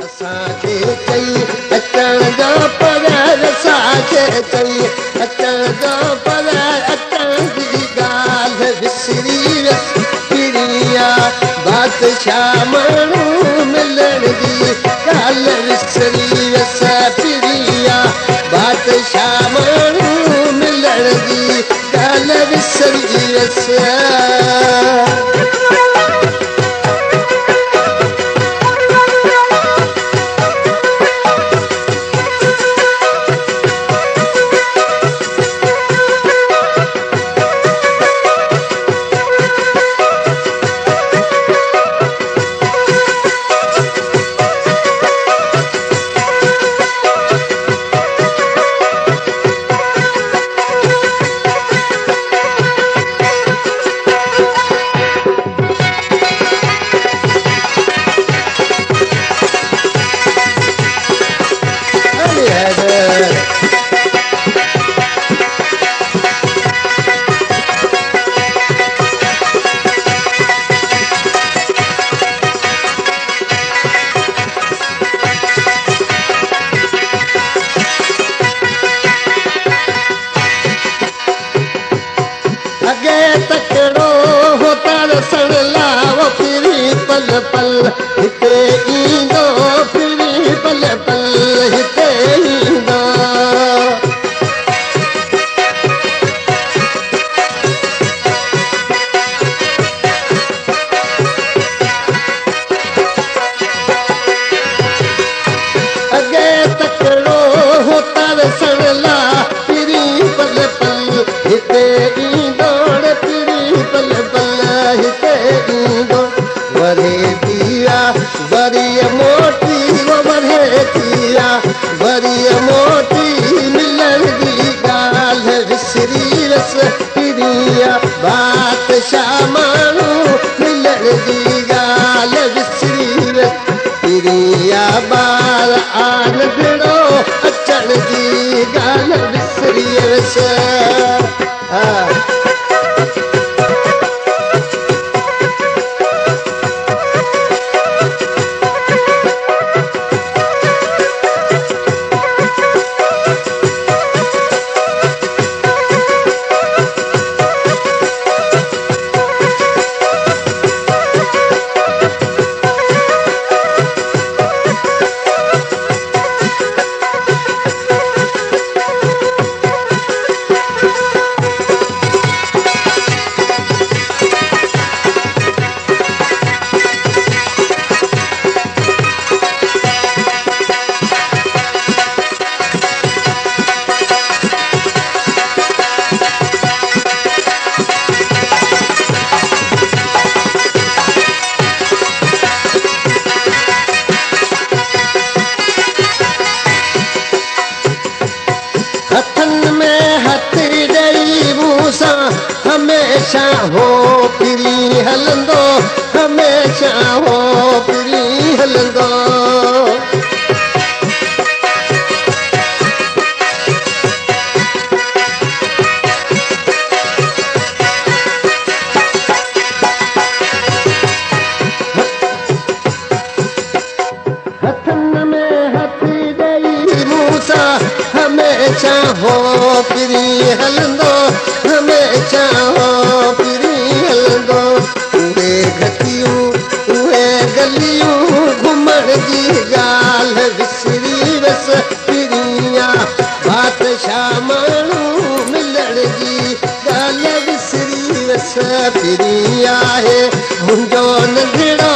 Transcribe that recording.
असांखे चई अचण जो पर असांखे चई अचण जो पर अचण जी ॻाल्हि विसरी वियसि पिरिया बादशाह माण्हू मिलण जी ॻाल्हि विसरी वियसि पिरिया बादशाह माण्हू मिलण जी ॻाल्हि विसरी वियसि तकड़ो हो तरसण लाओ फिरी पल पल हिते ईंदो फिरी पल पल हिते ईंदो अॻे तकड़ो हो तरसण ला फिरी पल पल हिते ईंदो वरे दिया वरी मोटी वरे दिया वरी मोटी मिलण जी ॻाल्हि विसरी वियसि पिरिया बादशाह माण्हू मिलण जी ॻाल्हि विसरी वियसि पिरिया ॿार आन भिड़ो अचण जी ॻाल्हि विसरी वियसि हमेशा हो फिरी हलंदो हमेशा हो फिरी हलंदो हथन में हथ ॾेई मूसा हमेशा हो फिरी हलंदो हमेशा हो फिरी हलंदो उहे घटियूं उहे गलियूं घुमण जी ॻाल्हि विसरी वियसि पिरिया बादशाह माण्हू मिलण जी ॻाल्हि विसरी वियसि पिरिया आहे मुंहिंजो नंढड़ो